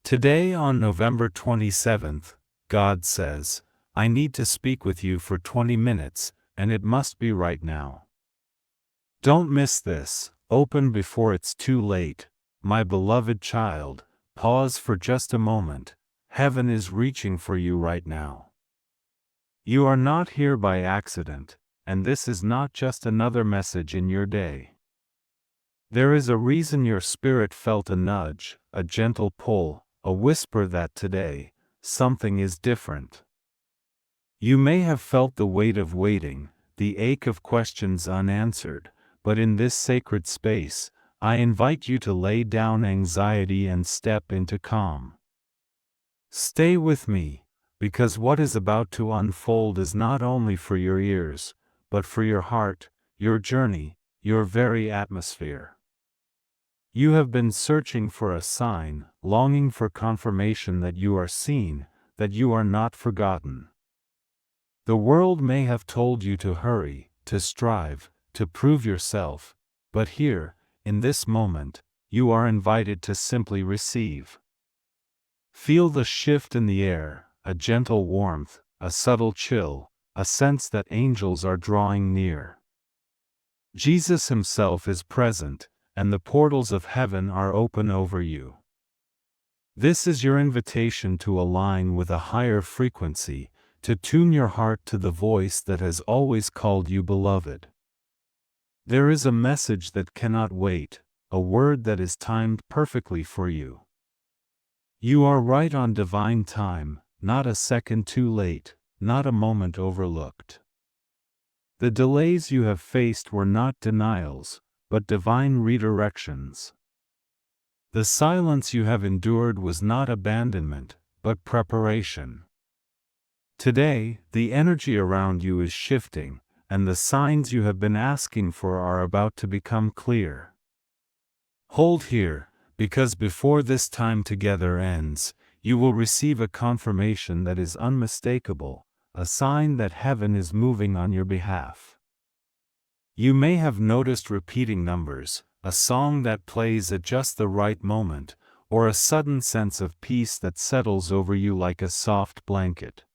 Today, on November 27th, God says, I need to speak with you for 20 minutes, and it must be right now. Don't miss this. Open before it's too late. My beloved child, pause for just a moment. Heaven is reaching for you right now. You are not here by accident, and this is not just another message in your day. There is a reason your spirit felt a nudge, a gentle pull, a whisper that today, something is different. You may have felt the weight of waiting, the ache of questions unanswered, but in this sacred space, I invite you to lay down anxiety and step into calm. Stay with me, because what is about to unfold is not only for your ears, but for your heart, your journey, your very atmosphere. You have been searching for a sign, longing for confirmation that you are seen, that you are not forgotten. The world may have told you to hurry, to strive, to prove yourself, but here, in this moment, you are invited to simply receive. Feel the shift in the air, a gentle warmth, a subtle chill, a sense that angels are drawing near. Jesus himself is present, and the portals of heaven are open over you. This is your invitation to align with a higher frequency, to tune your heart to the voice that has always called you beloved. There is a message that cannot wait, a word that is timed perfectly for you. You are right on divine time, not a second too late, not a moment overlooked. The delays you have faced were not denials, but divine redirections. The silence you have endured was not abandonment, but preparation. Today, the energy around you is shifting, and the signs you have been asking for are about to become clear. Hold here, because before this time together ends, you will receive a confirmation that is unmistakable, a sign that heaven is moving on your behalf. You may have noticed repeating numbers, a song that plays at just the right moment, or a sudden sense of peace that settles over you like a soft blanket.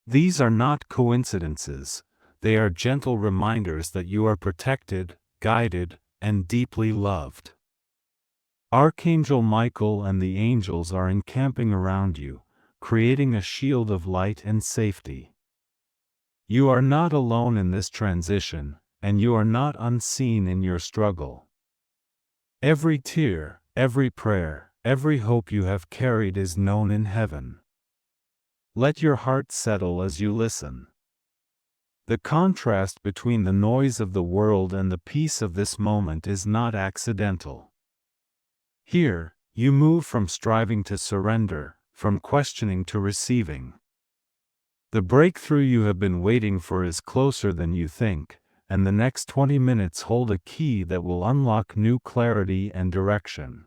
These are not coincidences, they are gentle reminders that you are protected, guided, and deeply loved. Archangel Michael and the angels are encamping around you, creating a shield of light and safety. You are not alone in this transition, and you are not unseen in your struggle. Every tear, every prayer, every hope you have carried is known in heaven. Let your heart settle as you listen. The contrast between the noise of the world and the peace of this moment is not accidental. Here, you move from striving to surrender, from questioning to receiving. The breakthrough you have been waiting for is closer than you think, and the next 20 minutes hold a key that will unlock new clarity and direction.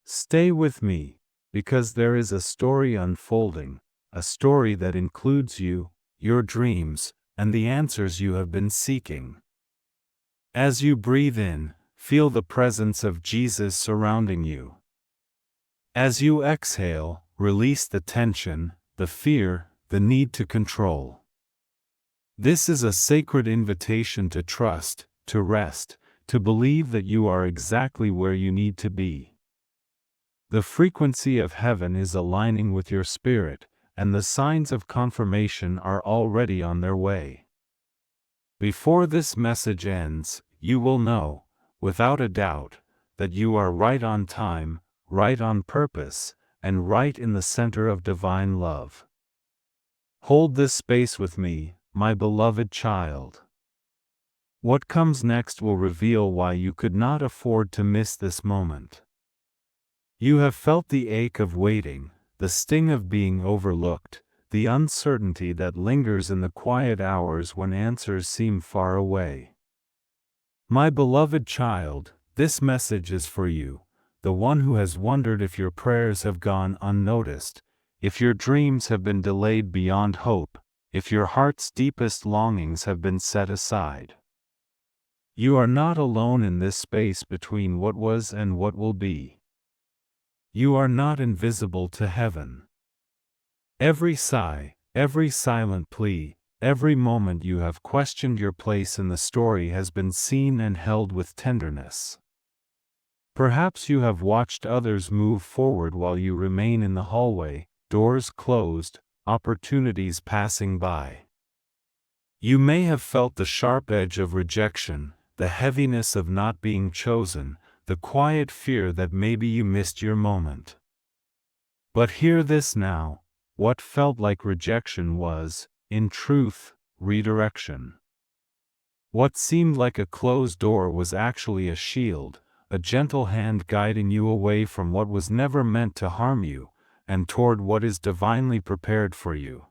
Stay with me, because there is a story unfolding, a story that includes you, your dreams, and the answers you have been seeking. As you breathe in, feel the presence of Jesus surrounding you. As you exhale, release the tension, the fear, the need to control. This is a sacred invitation to trust, to rest, to believe that you are exactly where you need to be. The frequency of heaven is aligning with your spirit, and the signs of confirmation are already on their way. Before this message ends, you will know, without a doubt, that you are right on time, right on purpose, and right in the center of divine love. Hold this space with me, my beloved child. What comes next will reveal why you could not afford to miss this moment. You have felt the ache of waiting, the sting of being overlooked, the uncertainty that lingers in the quiet hours when answers seem far away. My beloved child, this message is for you, the one who has wondered if your prayers have gone unnoticed, if your dreams have been delayed beyond hope, if your heart's deepest longings have been set aside. You are not alone in this space between what was and what will be. You are not invisible to heaven. Every sigh, every silent plea, every moment you have questioned your place in the story has been seen and held with tenderness. Perhaps you have watched others move forward while you remain in the hallway, doors closed, opportunities passing by. You may have felt the sharp edge of rejection, the heaviness of not being chosen, the quiet fear that maybe you missed your moment. But hear this now: what felt like rejection was, in truth, redirection. What seemed like a closed door was actually a shield, a gentle hand guiding you away from what was never meant to harm you, and toward what is divinely prepared for you.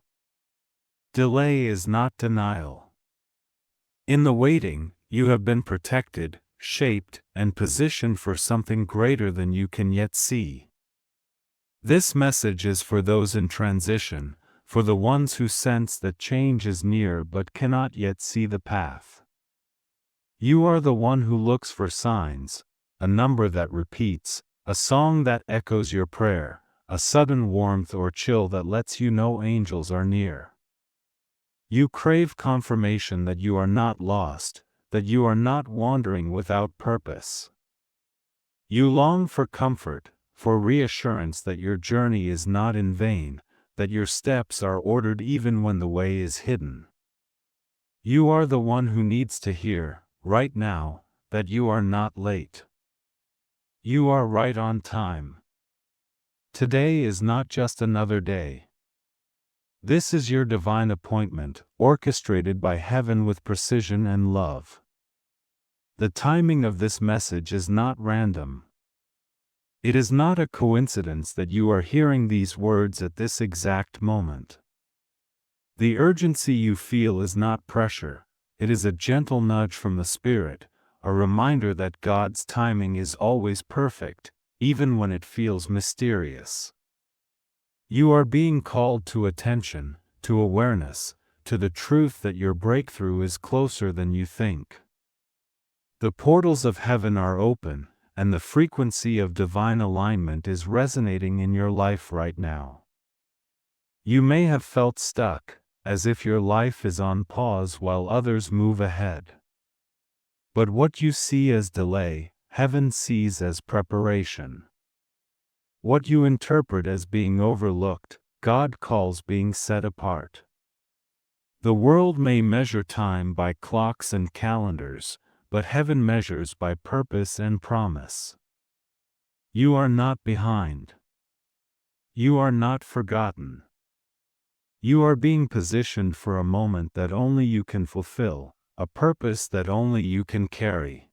Delay is not denial. In the waiting, you have been protected, shaped, and positioned for something greater than you can yet see. This message is for those in transition, for the ones who sense that change is near but cannot yet see the path. You are the one who looks for signs, a number that repeats, a song that echoes your prayer, a sudden warmth or chill that lets you know angels are near. You crave confirmation that you are not lost, that you are not wandering without purpose. You long for comfort, for reassurance that your journey is not in vain, that your steps are ordered even when the way is hidden. You are the one who needs to hear, right now, that you are not late. You are right on time. Today is not just another day. This is your divine appointment, orchestrated by heaven with precision and love. The timing of this message is not random. It is not a coincidence that you are hearing these words at this exact moment. The urgency you feel is not pressure, it is a gentle nudge from the Spirit, a reminder that God's timing is always perfect, even when it feels mysterious. You are being called to attention, to awareness, to the truth that your breakthrough is closer than you think. The portals of heaven are open, and the frequency of divine alignment is resonating in your life right now. You may have felt stuck, as if your life is on pause while others move ahead. But what you see as delay, heaven sees as preparation. What you interpret as being overlooked, God calls being set apart. The world may measure time by clocks and calendars, but heaven measures by purpose and promise. You are not behind. You are not forgotten. You are being positioned for a moment that only you can fulfill, a purpose that only you can carry.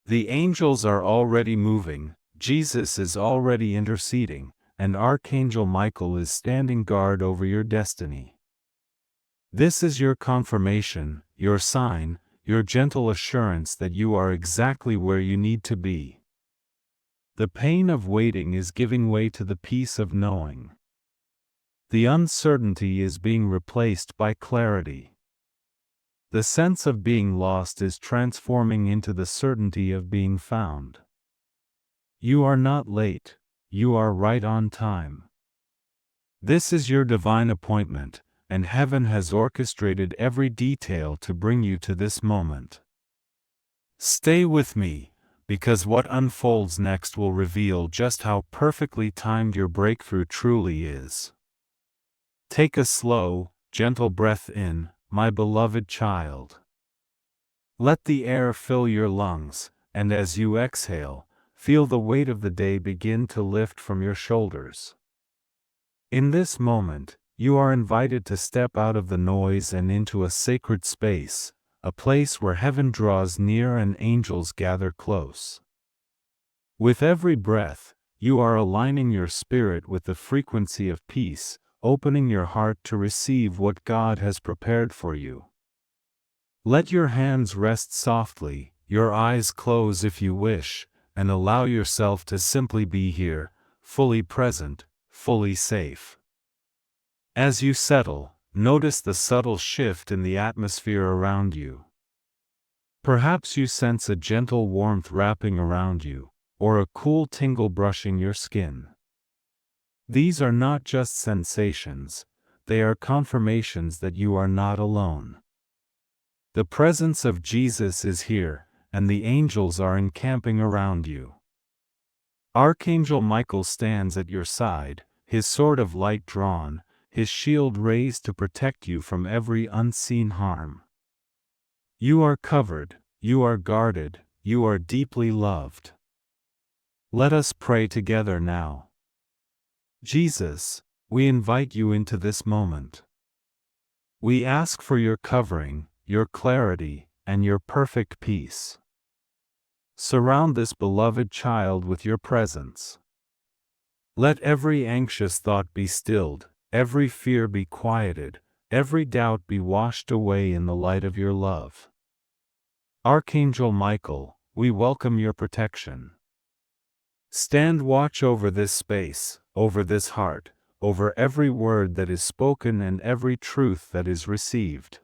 The angels are already moving, Jesus is already interceding, and Archangel Michael is standing guard over your destiny. This is your confirmation, your sign, your gentle assurance that you are exactly where you need to be. The pain of waiting is giving way to the peace of knowing. The uncertainty is being replaced by clarity. The sense of being lost is transforming into the certainty of being found. You are not late, you are right on time. This is your divine appointment, and heaven has orchestrated every detail to bring you to this moment. Stay with me, because what unfolds next will reveal just how perfectly timed your breakthrough truly is. Take a slow, gentle breath in, my beloved child. Let the air fill your lungs, and as you exhale, feel the weight of the day begin to lift from your shoulders. In this moment, you are invited to step out of the noise and into a sacred space, a place where heaven draws near and angels gather close. With every breath, you are aligning your spirit with the frequency of peace, opening your heart to receive what God has prepared for you. Let your hands rest softly, your eyes close if you wish, and allow yourself to simply be here, fully present, fully safe. As you settle, notice the subtle shift in the atmosphere around you. Perhaps you sense a gentle warmth wrapping around you, or a cool tingle brushing your skin. These are not just sensations, they are confirmations that you are not alone. The presence of Jesus is here, and the angels are encamping around you. Archangel Michael stands at your side, his sword of light drawn, his shield raised to protect you from every unseen harm. You are covered, you are guarded, you are deeply loved. Let us pray together now. Jesus, we invite you into this moment. We ask for your covering, your clarity, and your perfect peace. Surround this beloved child with your presence. Let every anxious thought be stilled, every fear be quieted, every doubt be washed away in the light of your love. Archangel Michael, we welcome your protection. Stand watch over this space, over this heart, over every word that is spoken and every truth that is received.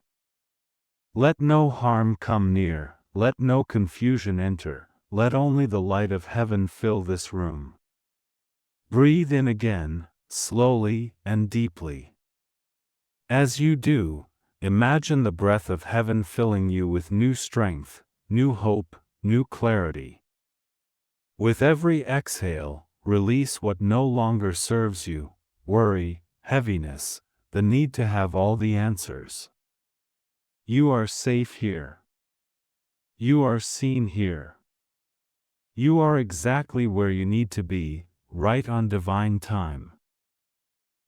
Let no harm come near, let no confusion enter, let only the light of heaven fill this room. Breathe in again, slowly and deeply. As you do, imagine the breath of heaven filling you with new strength, new hope, new clarity. With every exhale, release what no longer serves you, worry, heaviness, the need to have all the answers. You are safe here. You are seen here. You are exactly where you need to be, right on divine time.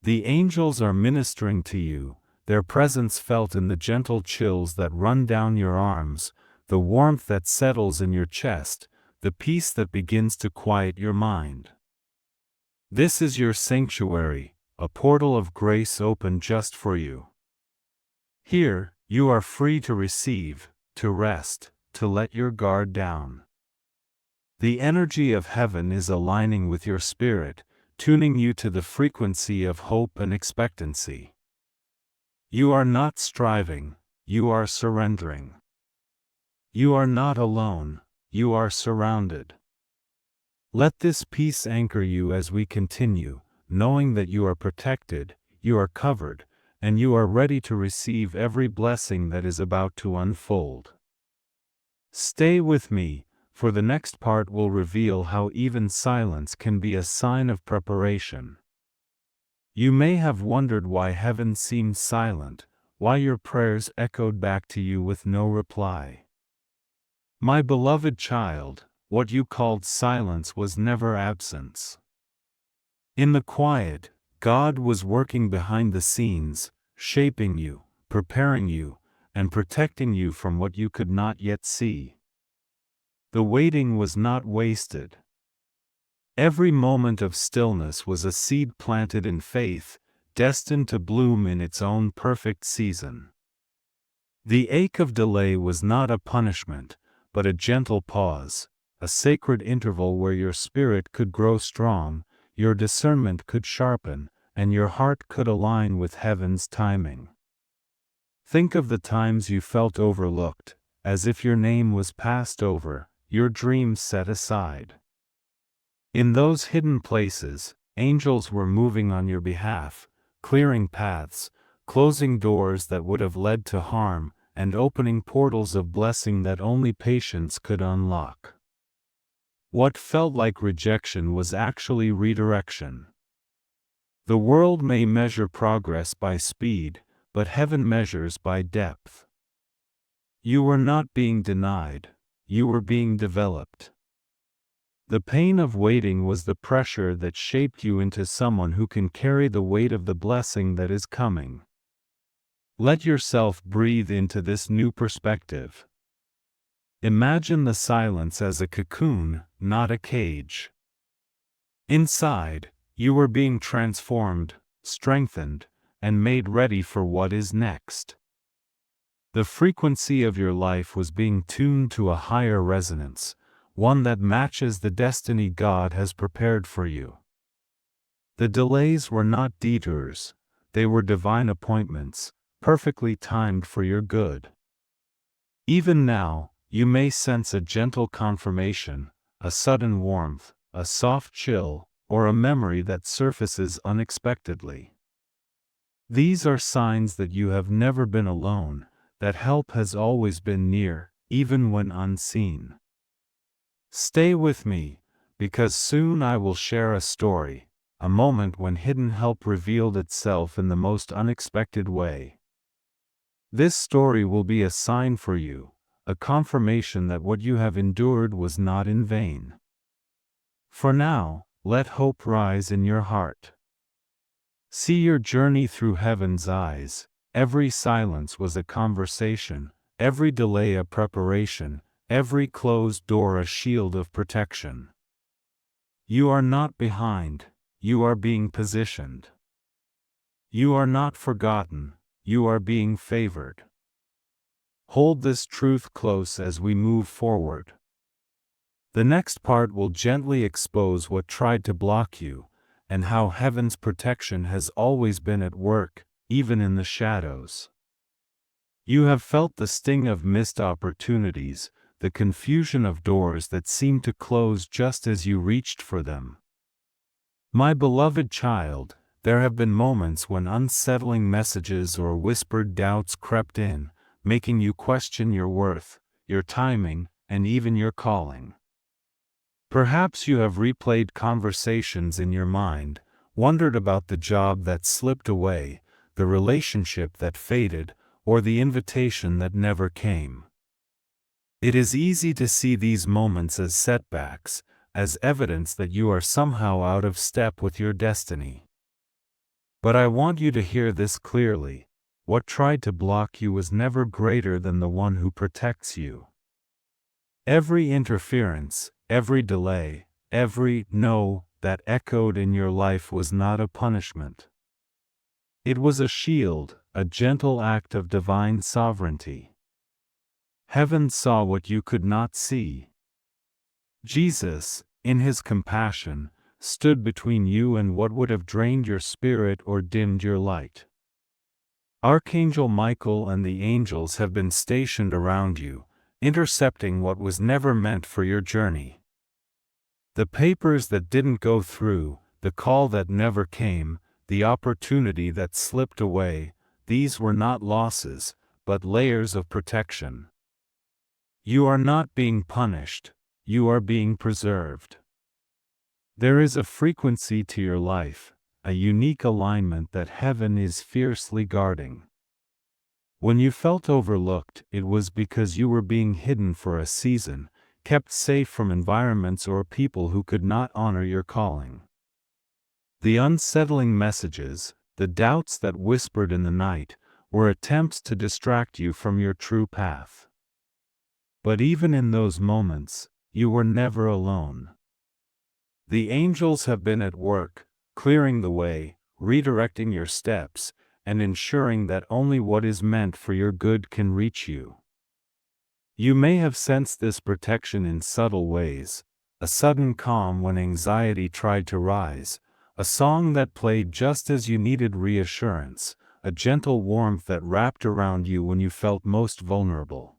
The angels are ministering to you, their presence felt in the gentle chills that run down your arms, the warmth that settles in your chest, the peace that begins to quiet your mind. This is your sanctuary, a portal of grace open just for you. Here, you are free to receive, to rest, to let your guard down. The energy of heaven is aligning with your spirit, tuning you to the frequency of hope and expectancy. You are not striving, you are surrendering. You are not alone, you are surrounded. Let this peace anchor you as we continue, knowing that you are protected, you are covered, and you are ready to receive every blessing that is about to unfold. Stay with me, for the next part will reveal how even silence can be a sign of preparation. You may have wondered why heaven seemed silent, why your prayers echoed back to you with no reply. My beloved child, what you called silence was never absence. In the quiet, God was working behind the scenes, shaping you, preparing you, and protecting you from what you could not yet see. The waiting was not wasted. Every moment of stillness was a seed planted in faith, destined to bloom in its own perfect season. The ache of delay was not a punishment, but a gentle pause, a sacred interval where your spirit could grow strong, your discernment could sharpen, and your heart could align with heaven's timing. Think of the times you felt overlooked, as if your name was passed over, your dreams set aside. In those hidden places, angels were moving on your behalf, clearing paths, closing doors that would have led to harm, and opening portals of blessing that only patience could unlock. What felt like rejection was actually redirection. The world may measure progress by speed, but heaven measures by depth. You were not being denied, you were being developed. The pain of waiting was the pressure that shaped you into someone who can carry the weight of the blessing that is coming. Let yourself breathe into this new perspective. Imagine the silence as a cocoon, not a cage. Inside, you were being transformed, strengthened, and made ready for what is next. The frequency of your life was being tuned to a higher resonance, one that matches the destiny God has prepared for you. The delays were not detours, they were divine appointments, perfectly timed for your good. Even now, you may sense a gentle confirmation, a sudden warmth, a soft chill, or a memory that surfaces unexpectedly. These are signs that you have never been alone, that help has always been near, even when unseen. Stay with me, because soon I will share a story, a moment when hidden help revealed itself in the most unexpected way. This story will be a sign for you, a confirmation that what you have endured was not in vain. For now, let hope rise in your heart. See your journey through heaven's eyes. Every silence was a conversation, every delay a preparation, every closed door a shield of protection. You are not behind, you are being positioned. You are not forgotten, you are being favored. Hold this truth close as we move forward. The next part will gently expose what tried to block you, and how heaven's protection has always been at work, even in the shadows. You have felt the sting of missed opportunities, the confusion of doors that seemed to close just as you reached for them. My beloved child, there have been moments when unsettling messages or whispered doubts crept in, making you question your worth, your timing, and even your calling. Perhaps you have replayed conversations in your mind, wondered about the job that slipped away, the relationship that faded, or the invitation that never came. It is easy to see these moments as setbacks, as evidence that you are somehow out of step with your destiny. But I want you to hear this clearly: what tried to block you was never greater than the one who protects you. Every interference, every delay, every no that echoed in your life was not a punishment. It was a shield, a gentle act of divine sovereignty. Heaven saw what you could not see. Jesus, in his compassion, stood between you and what would have drained your spirit or dimmed your light. Archangel Michael and the angels have been stationed around you, intercepting what was never meant for your journey. The papers that didn't go through, the call that never came, the opportunity that slipped away, these were not losses, but layers of protection. You are not being punished, you are being preserved. There is a frequency to your life, a unique alignment that heaven is fiercely guarding. When you felt overlooked, it was because you were being hidden for a season, kept safe from environments or people who could not honor your calling. The unsettling messages, the doubts that whispered in the night, were attempts to distract you from your true path. But even in those moments, you were never alone. The angels have been at work, clearing the way, redirecting your steps, and ensuring that only what is meant for your good can reach you. You may have sensed this protection in subtle ways: a sudden calm when anxiety tried to rise, a song that played just as you needed reassurance, a gentle warmth that wrapped around you when you felt most vulnerable.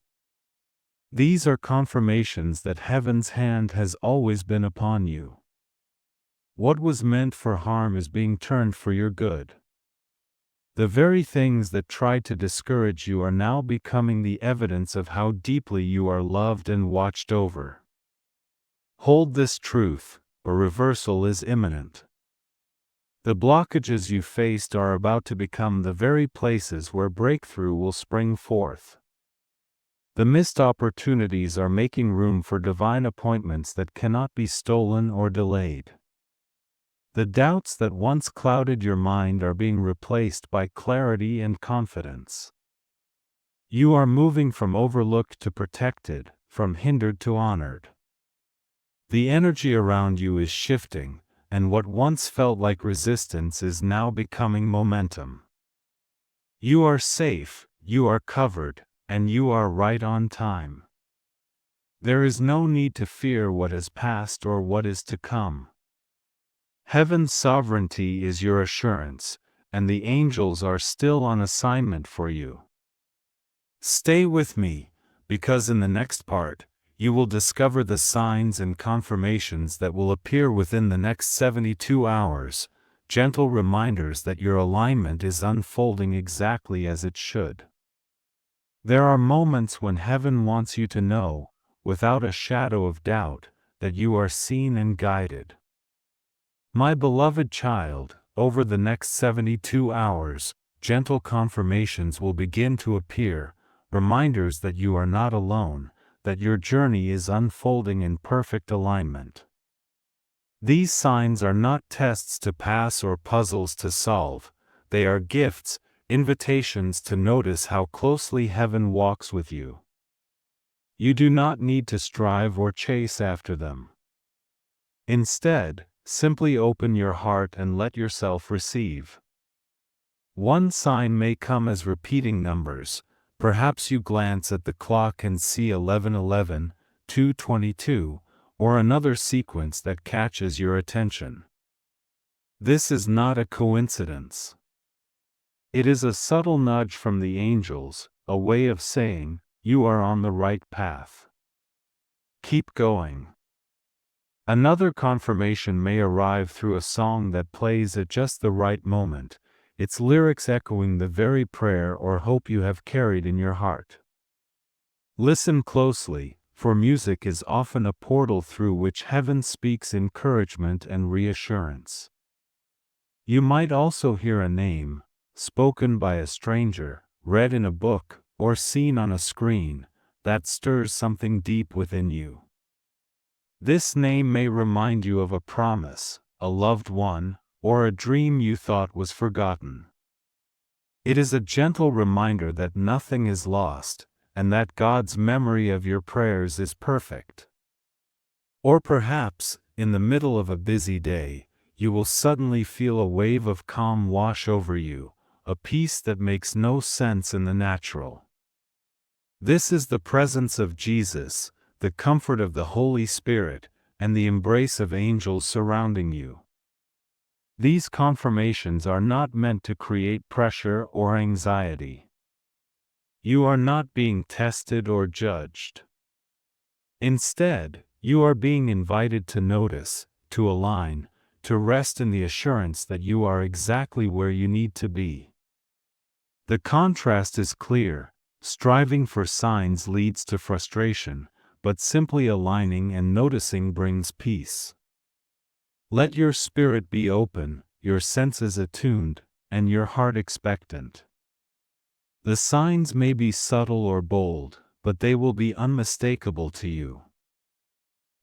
These are confirmations that heaven's hand has always been upon you. What was meant for harm is being turned for your good. The very things that tried to discourage you are now becoming the evidence of how deeply you are loved and watched over. Hold this truth, a reversal is imminent. The blockages you faced are about to become the very places where breakthrough will spring forth. The missed opportunities are making room for divine appointments that cannot be stolen or delayed. The doubts that once clouded your mind are being replaced by clarity and confidence. You are moving from overlooked to protected, from hindered to honored. The energy around you is shifting, and what once felt like resistance is now becoming momentum. You are safe, you are covered, and you are right on time. There is no need to fear what has passed or what is to come. Heaven's sovereignty is your assurance, and the angels are still on assignment for you. Stay with me, because in the next part, you will discover the signs and confirmations that will appear within the next 72 hours, gentle reminders that your alignment is unfolding exactly as it should. There are moments when heaven wants you to know, without a shadow of doubt, that you are seen and guided. My beloved child, over the next 72 hours, gentle confirmations will begin to appear, reminders that you are not alone, that your journey is unfolding in perfect alignment. These signs are not tests to pass or puzzles to solve, they are gifts, invitations to notice how closely heaven walks with you. You do not need to strive or chase after them. Instead, simply open your heart and let yourself receive. One sign may come as repeating numbers. Perhaps you glance at the clock and see 11:11, 2:22, or another sequence that catches your attention. This is not a coincidence. It is a subtle nudge from the angels, a way of saying, you are on the right path. Keep going. Another confirmation may arrive through a song that plays at just the right moment, its lyrics echoing the very prayer or hope you have carried in your heart. Listen closely, for music is often a portal through which heaven speaks encouragement and reassurance. You might also hear a name, spoken by a stranger, read in a book, or seen on a screen, that stirs something deep within you. This name may remind you of a promise, a loved one, or a dream you thought was forgotten. It is a gentle reminder that nothing is lost, and that God's memory of your prayers is perfect. Or perhaps, in the middle of a busy day, you will suddenly feel a wave of calm wash over you, a peace that makes no sense in the natural. This is the presence of Jesus, the comfort of the Holy Spirit, and the embrace of angels surrounding you. These confirmations are not meant to create pressure or anxiety. You are not being tested or judged. Instead, you are being invited to notice, to align, to rest in the assurance that you are exactly where you need to be. The contrast is clear. Striving for signs leads to frustration, but simply aligning and noticing brings peace. Let your spirit be open, your senses attuned, and your heart expectant. The signs may be subtle or bold, but they will be unmistakable to you.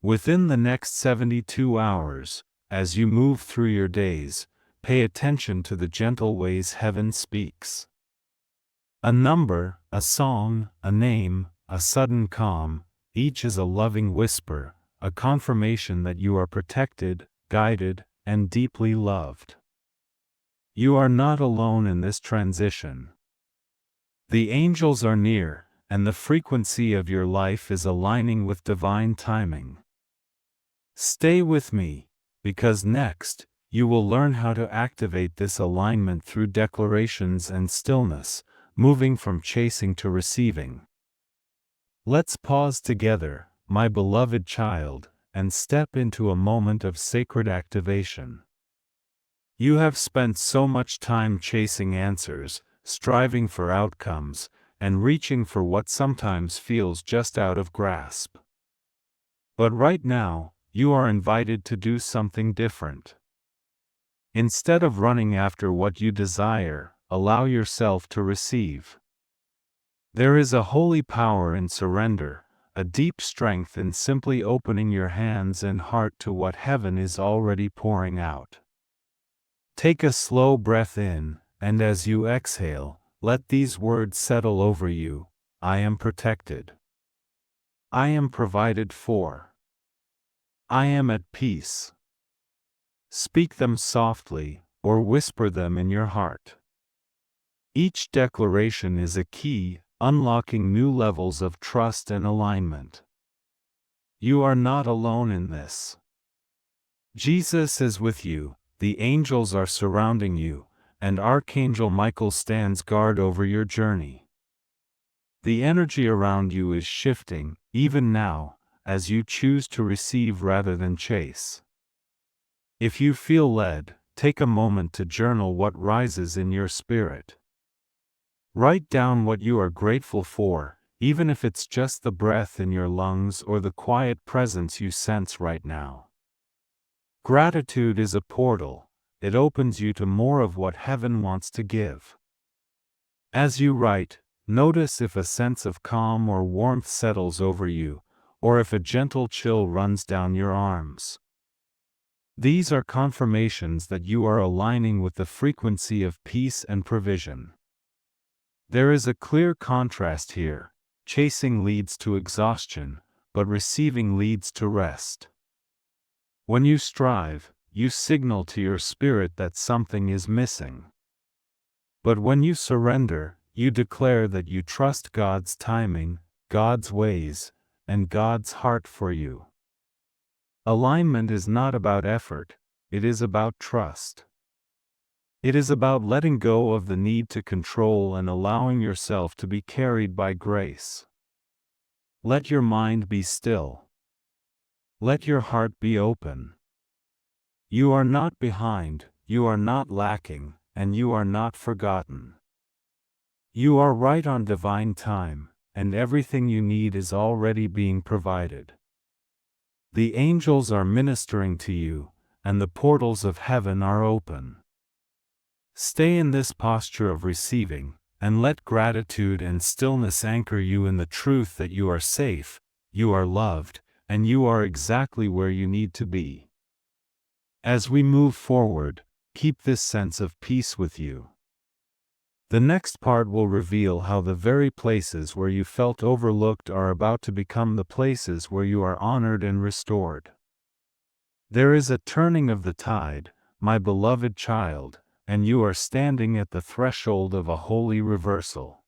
Within the next 72 hours, as you move through your days, pay attention to the gentle ways heaven speaks. A number, a song, a name, a sudden calm, each is a loving whisper, a confirmation that you are protected, guided, and deeply loved. You are not alone in this transition. The angels are near, and the frequency of your life is aligning with divine timing. Stay with me, because next, you will learn how to activate this alignment through declarations and stillness, moving from chasing to receiving. Let's pause together, my beloved child, and step into a moment of sacred activation. You have spent so much time chasing answers, striving for outcomes, and reaching for what sometimes feels just out of grasp. But right now, you are invited to do something different. Instead of running after what you desire, allow yourself to receive. There is a holy power in surrender, a deep strength in simply opening your hands and heart to what heaven is already pouring out. Take a slow breath in, and as you exhale, let these words settle over you. I am protected. I am provided for. I am at peace. Speak them softly, or whisper them in your heart. Each declaration is a key, unlocking new levels of trust and alignment. You are not alone in this. Jesus is with you, the angels are surrounding you, and Archangel Michael stands guard over your journey. The energy around you is shifting, even now, as you choose to receive rather than chase. If you feel led, take a moment to journal what rises in your spirit. Write down what you are grateful for, even if it's just the breath in your lungs or the quiet presence you sense right now. Gratitude is a portal. It opens you to more of what heaven wants to give. As you write, notice if a sense of calm or warmth settles over you, or if a gentle chill runs down your arms. These are confirmations that you are aligning with the frequency of peace and provision. There is a clear contrast here. Chasing leads to exhaustion, but receiving leads to rest. When you strive, you signal to your spirit that something is missing. But when you surrender, you declare that you trust God's timing, God's ways, and God's heart for you. Alignment is not about effort, it is about trust. It is about letting go of the need to control and allowing yourself to be carried by grace. Let your mind be still. Let your heart be open. You are not behind, you are not lacking, and you are not forgotten. You are right on divine time, and everything you need is already being provided. The angels are ministering to you, and the portals of heaven are open. Stay in this posture of receiving, and let gratitude and stillness anchor you in the truth that you are safe, you are loved, and you are exactly where you need to be. As we move forward, keep this sense of peace with you. The next part will reveal how the very places where you felt overlooked are about to become the places where you are honored and restored. There is a turning of the tide, my beloved child, and you are standing at the threshold of a holy reversal.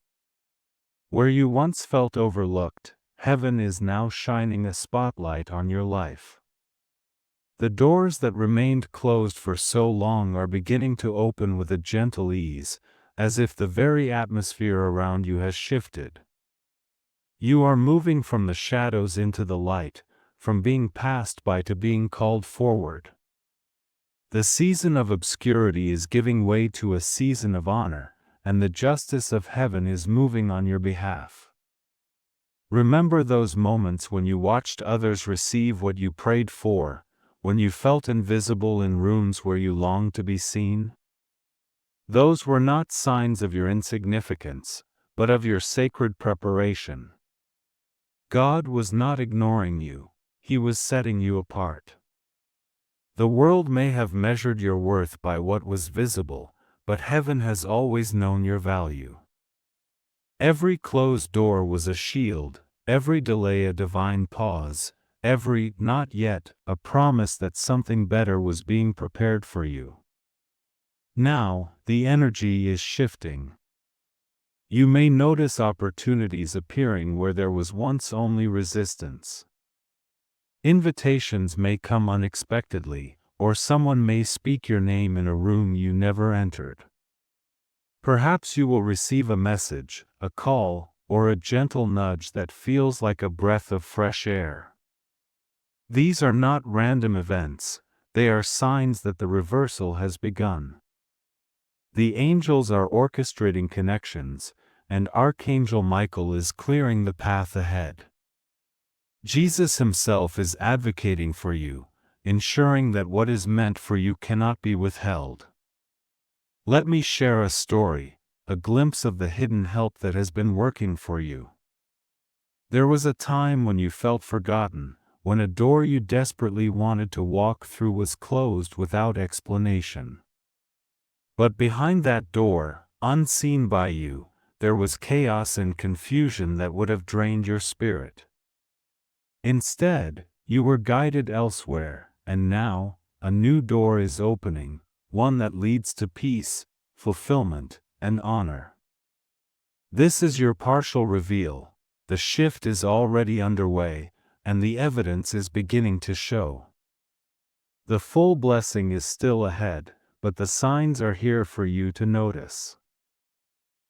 Where you once felt overlooked, heaven is now shining a spotlight on your life. The doors that remained closed for so long are beginning to open with a gentle ease, as if the very atmosphere around you has shifted. You are moving from the shadows into the light, from being passed by to being called forward. The season of obscurity is giving way to a season of honor, and the justice of heaven is moving on your behalf. Remember those moments when you watched others receive what you prayed for, when you felt invisible in rooms where you longed to be seen? Those were not signs of your insignificance, but of your sacred preparation. God was not ignoring you, He was setting you apart. The world may have measured your worth by what was visible, but heaven has always known your value. Every closed door was a shield, every delay a divine pause, every "not yet" a promise that something better was being prepared for you. Now, the energy is shifting. You may notice opportunities appearing where there was once only resistance. Invitations may come unexpectedly, or someone may speak your name in a room you never entered. Perhaps you will receive a message, a call, or a gentle nudge that feels like a breath of fresh air. These are not random events, they are signs that the reversal has begun. The angels are orchestrating connections, and Archangel Michael is clearing the path ahead. Jesus himself is advocating for you, ensuring that what is meant for you cannot be withheld. Let me share a story, a glimpse of the hidden help that has been working for you. There was a time when you felt forgotten, when a door you desperately wanted to walk through was closed without explanation. But behind that door, unseen by you, there was chaos and confusion that would have drained your spirit. Instead, you were guided elsewhere, and now, a new door is opening, one that leads to peace, fulfillment, and honor. This is your partial reveal. The shift is already underway, and the evidence is beginning to show. The full blessing is still ahead, but the signs are here for you to notice.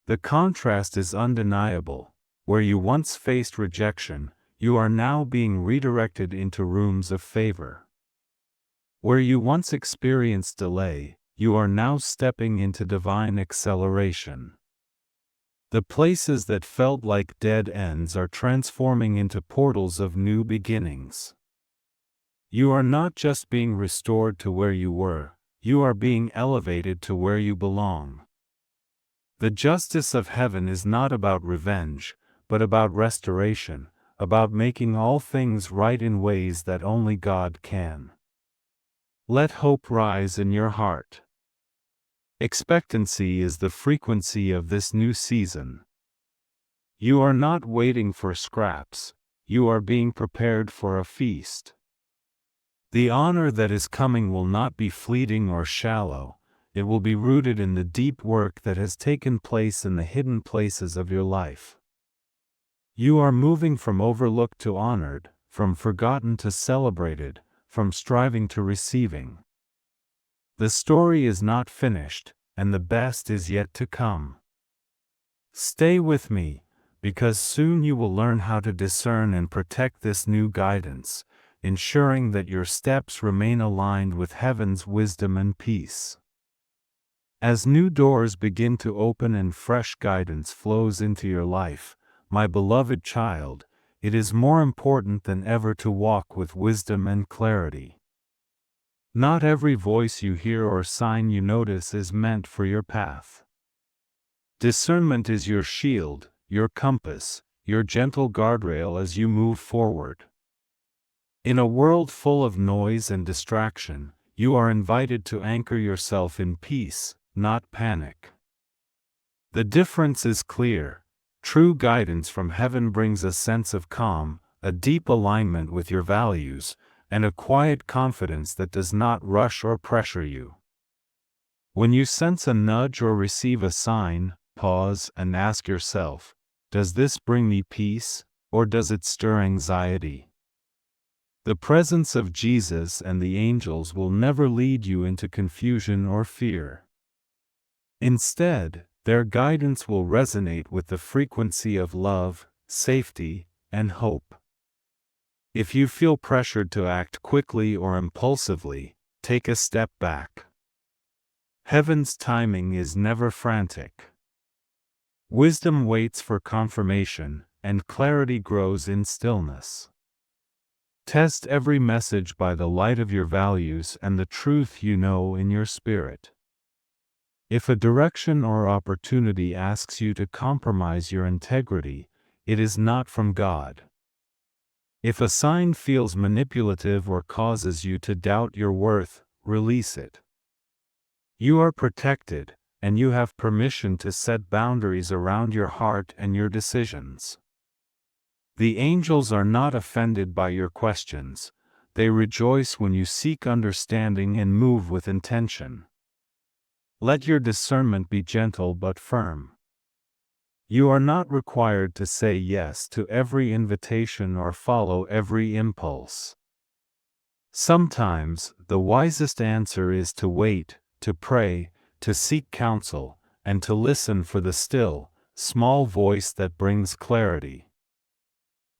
The contrast is undeniable. Where you once faced rejection, you are now being redirected into rooms of favor. Where you once experienced delay, you are now stepping into divine acceleration. The places that felt like dead ends are transforming into portals of new beginnings. You are not just being restored to where you were, you are being elevated to where you belong. The justice of heaven is not about revenge, but about restoration, about making all things right in ways that only God can. Let hope rise in your heart. Expectancy is the frequency of this new season. You are not waiting for scraps, you are being prepared for a feast. The honor that is coming will not be fleeting or shallow, it will be rooted in the deep work that has taken place in the hidden places of your life. You are moving from overlooked to honored, from forgotten to celebrated, from striving to receiving. The story is not finished, and the best is yet to come. Stay with me, because soon you will learn how to discern and protect this new guidance, ensuring that your steps remain aligned with heaven's wisdom and peace. As new doors begin to open and fresh guidance flows into your life, my beloved child, it is more important than ever to walk with wisdom and clarity. Not every voice you hear or sign you notice is meant for your path. Discernment is your shield, your compass, your gentle guardrail as you move forward. In a world full of noise and distraction, you are invited to anchor yourself in peace, not panic. The difference is clear. True guidance from heaven brings a sense of calm, a deep alignment with your values, and a quiet confidence that does not rush or pressure you. When you sense a nudge or receive a sign, pause and ask yourself, does this bring me peace, or does it stir anxiety? The presence of Jesus and the angels will never lead you into confusion or fear. Instead, their guidance will resonate with the frequency of love, safety, and hope. If you feel pressured to act quickly or impulsively, take a step back. Heaven's timing is never frantic. Wisdom waits for confirmation, and clarity grows in stillness. Test every message by the light of your values and the truth you know in your spirit. If a direction or opportunity asks you to compromise your integrity, it is not from God. If a sign feels manipulative or causes you to doubt your worth, release it. You are protected, and you have permission to set boundaries around your heart and your decisions. The angels are not offended by your questions, they rejoice when you seek understanding and move with intention. Let your discernment be gentle but firm. You are not required to say yes to every invitation or follow every impulse. Sometimes, the wisest answer is to wait, to pray, to seek counsel, and to listen for the still, small voice that brings clarity.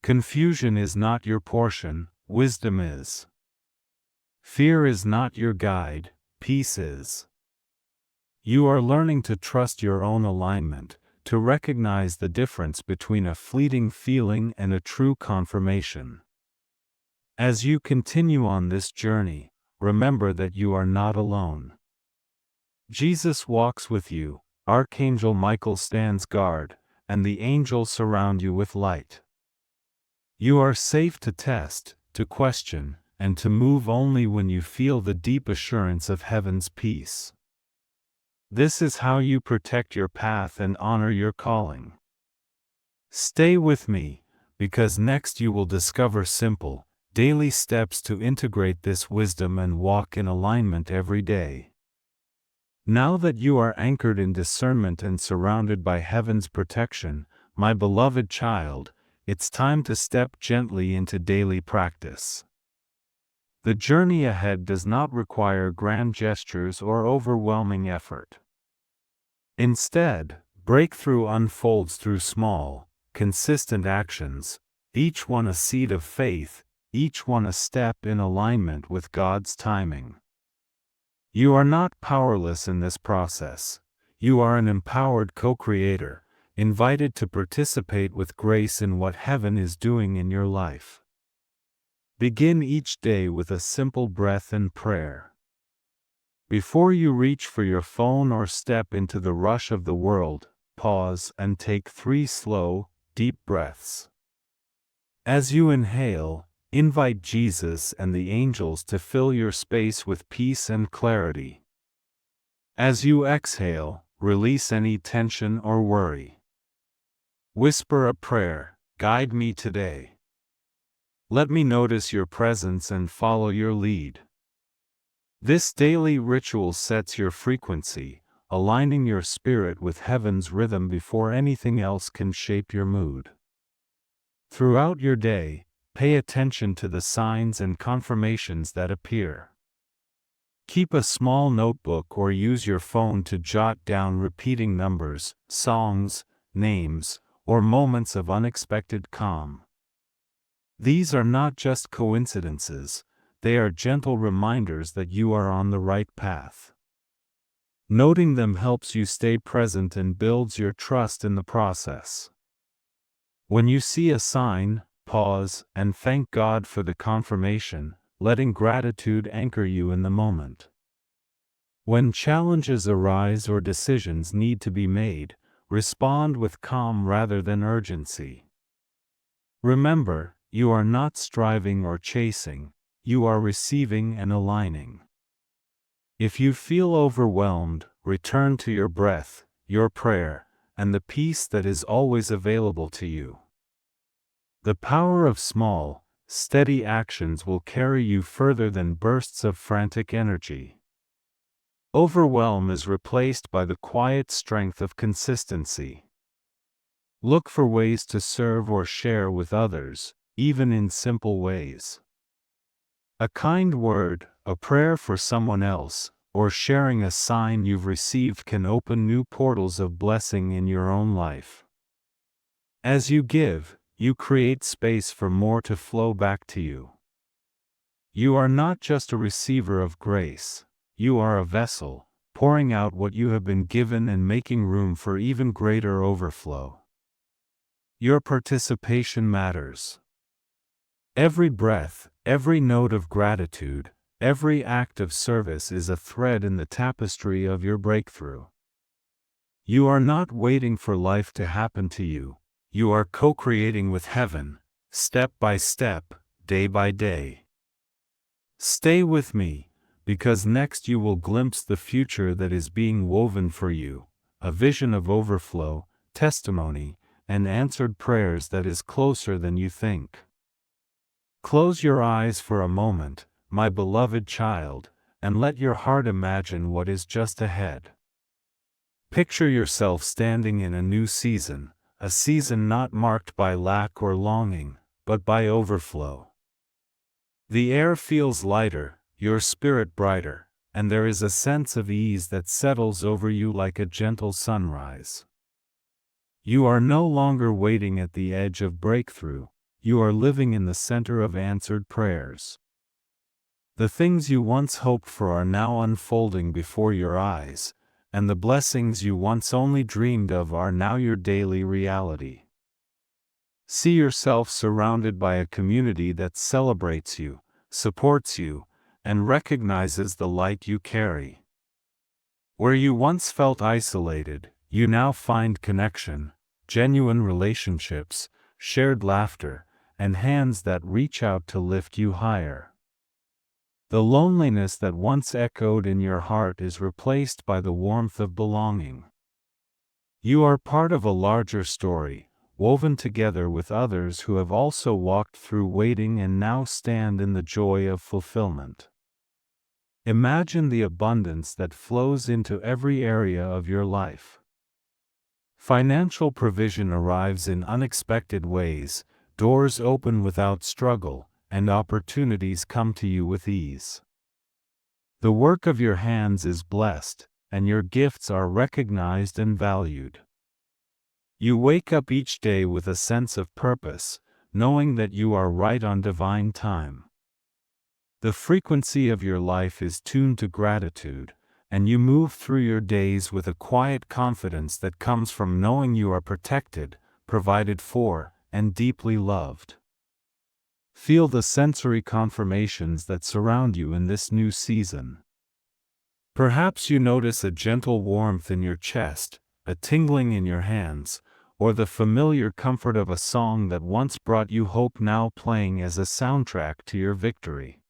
Confusion is not your portion, wisdom is. Fear is not your guide, peace is. You are learning to trust your own alignment, to recognize the difference between a fleeting feeling and a true confirmation. As you continue on this journey, remember that you are not alone. Jesus walks with you, Archangel Michael stands guard, and the angels surround you with light. You are safe to test, to question, and to move only when you feel the deep assurance of heaven's peace. This is how you protect your path and honor your calling. Stay with me, because next you will discover simple, daily steps to integrate this wisdom and walk in alignment every day. Now that you are anchored in discernment and surrounded by heaven's protection, my beloved child, it's time to step gently into daily practice. The journey ahead does not require grand gestures or overwhelming effort. Instead, breakthrough unfolds through small, consistent actions, each one a seed of faith, each one a step in alignment with God's timing. You are not powerless in this process. You are an empowered co-creator, invited to participate with grace in what heaven is doing in your life. Begin each day with a simple breath and prayer. Before you reach for your phone or step into the rush of the world, pause and take 3 slow, deep breaths. As you inhale, invite Jesus and the angels to fill your space with peace and clarity. As you exhale, release any tension or worry. Whisper a prayer, "Guide me today. Let me notice your presence and follow your lead." This daily ritual sets your frequency, aligning your spirit with heaven's rhythm before anything else can shape your mood. Throughout your day, pay attention to the signs and confirmations that appear. Keep a small notebook or use your phone to jot down repeating numbers, songs, names, or moments of unexpected calm. These are not just coincidences, they are gentle reminders that you are on the right path. Noting them helps you stay present and builds your trust in the process. When you see a sign, pause and thank God for the confirmation, letting gratitude anchor you in the moment. When challenges arise or decisions need to be made, respond with calm rather than urgency. Remember, you are not striving or chasing, you are receiving and aligning. If you feel overwhelmed, return to your breath, your prayer, and the peace that is always available to you. The power of small, steady actions will carry you further than bursts of frantic energy. Overwhelm is replaced by the quiet strength of consistency. Look for ways to serve or share with others, even in simple ways. A kind word, a prayer for someone else, or sharing a sign you've received can open new portals of blessing in your own life. As you give, you create space for more to flow back to you. You are not just a receiver of grace, you are a vessel, pouring out what you have been given and making room for even greater overflow. Your participation matters. Every breath, every note of gratitude, every act of service is a thread in the tapestry of your breakthrough. You are not waiting for life to happen to you, you are co-creating with heaven, step by step, day by day. Stay with me, because next you will glimpse the future that is being woven for you, a vision of overflow, testimony, and answered prayers that is closer than you think. Close your eyes for a moment, my beloved child, and let your heart imagine what is just ahead. Picture yourself standing in a new season, a season not marked by lack or longing, but by overflow. The air feels lighter, your spirit brighter, and there is a sense of ease that settles over you like a gentle sunrise. You are no longer waiting at the edge of breakthrough, you are living in the center of answered prayers. The things you once hoped for are now unfolding before your eyes, and the blessings you once only dreamed of are now your daily reality. See yourself surrounded by a community that celebrates you, supports you, and recognizes the light you carry. Where you once felt isolated, you now find connection, genuine relationships, shared laughter, and hands that reach out to lift you higher. The loneliness that once echoed in your heart is replaced by the warmth of belonging. You are part of a larger story, woven together with others who have also walked through waiting and now stand in the joy of fulfillment. Imagine the abundance that flows into every area of your life. Financial provision arrives in unexpected ways, doors open without struggle, and opportunities come to you with ease. The work of your hands is blessed, and your gifts are recognized and valued. You wake up each day with a sense of purpose, knowing that you are right on divine time. The frequency of your life is tuned to gratitude, and you move through your days with a quiet confidence that comes from knowing you are protected, provided for, and deeply loved. Feel the sensory confirmations that surround you in this new season. Perhaps you notice a gentle warmth in your chest, a tingling in your hands, or the familiar comfort of a song that once brought you hope now playing as a soundtrack to your victory.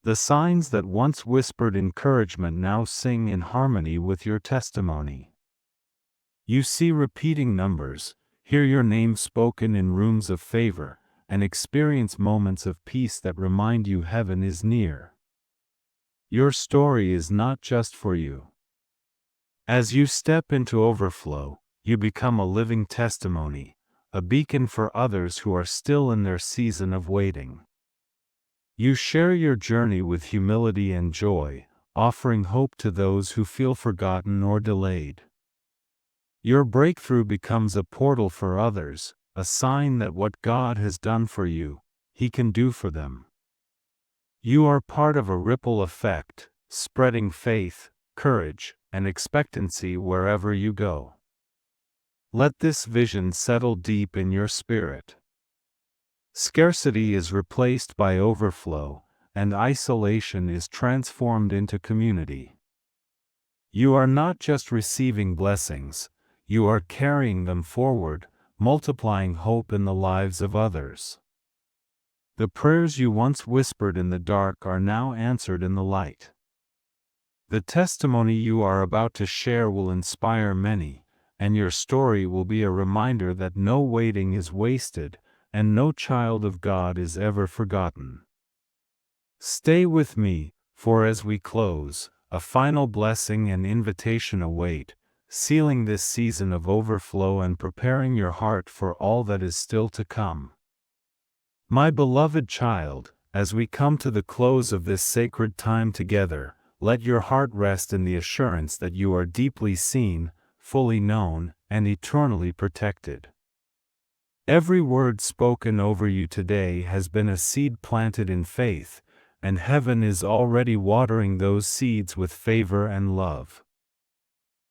The signs that once whispered encouragement now sing in harmony with your testimony. You see repeating numbers, hear your name spoken in rooms of favor, and experience moments of peace that remind you heaven is near. Your story is not just for you. As you step into overflow, you become a living testimony, a beacon for others who are still in their season of waiting. You share your journey with humility and joy, offering hope to those who feel forgotten or delayed. Your breakthrough becomes a portal for others, a sign that what God has done for you, He can do for them. You are part of a ripple effect, spreading faith, courage, and expectancy wherever you go. Let this vision settle deep in your spirit. Scarcity is replaced by overflow, and isolation is transformed into community. You are not just receiving blessings, you are carrying them forward, multiplying hope in the lives of others. The prayers you once whispered in the dark are now answered in the light. The testimony you are about to share will inspire many, and your story will be a reminder that no waiting is wasted, and no child of God is ever forgotten. Stay with me, for as we close, a final blessing and invitation await, sealing this season of overflow and preparing your heart for all that is still to come. My beloved child, as we come to the close of this sacred time together, let your heart rest in the assurance that you are deeply seen, fully known, and eternally protected. Every word spoken over you today has been a seed planted in faith, and heaven is already watering those seeds with favor and love.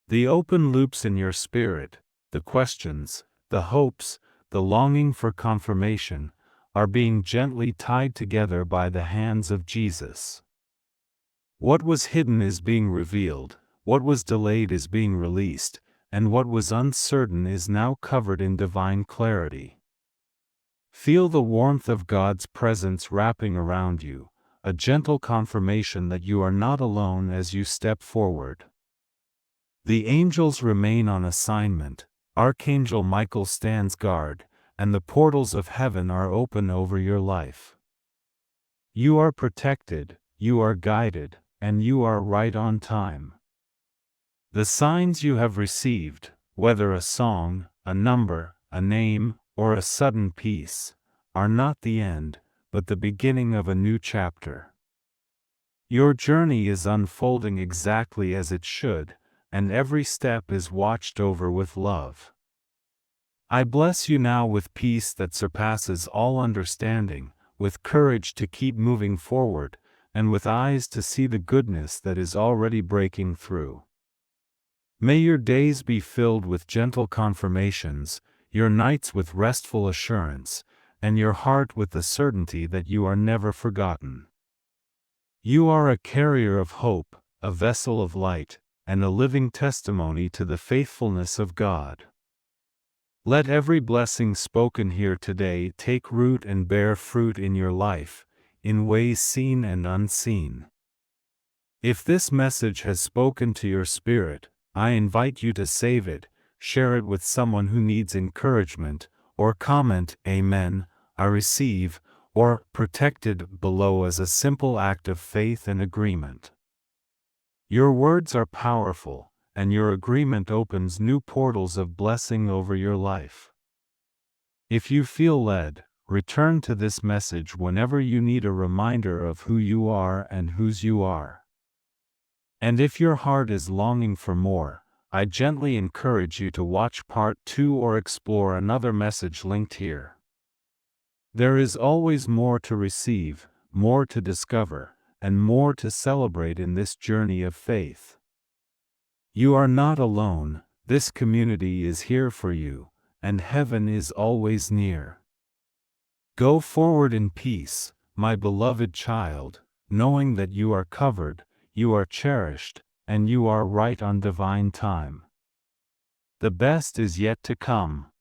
The open loops in your spirit, the questions, the hopes, the longing for confirmation, are being gently tied together by the hands of Jesus. What was hidden is being revealed, what was delayed is being released, and what was uncertain is now covered in divine clarity. Feel the warmth of God's presence wrapping around you, a gentle confirmation that you are not alone as you step forward. The angels remain on assignment, Archangel Michael stands guard, and the portals of heaven are open over your life. You are protected, you are guided, and you are right on time. The signs you have received, whether a song, a number, a name, or a sudden peace, are not the end, but the beginning of a new chapter. Your journey is unfolding exactly as it should, and every step is watched over with love. I bless you now with peace that surpasses all understanding, with courage to keep moving forward, and with eyes to see the goodness that is already breaking through. May your days be filled with gentle confirmations, your nights with restful assurance, and your heart with the certainty that you are never forgotten. You are a carrier of hope, a vessel of light, and a living testimony to the faithfulness of God. Let every blessing spoken here today take root and bear fruit in your life, in ways seen and unseen. If this message has spoken to your spirit, I invite you to save it, share it with someone who needs encouragement, or comment "Amen, I receive," or "Protected" below as a simple act of faith and agreement. Your words are powerful, and your agreement opens new portals of blessing over your life. If you feel led, return to this message whenever you need a reminder of who you are and whose you are. And if your heart is longing for more, I gently encourage you to watch part 2 or explore another message linked here. There is always more to receive, more to discover, and more to celebrate in this journey of faith. You are not alone, this community is here for you, and heaven is always near. Go forward in peace, my beloved child, knowing that you are covered, you are cherished, and you are right on divine time. The best is yet to come.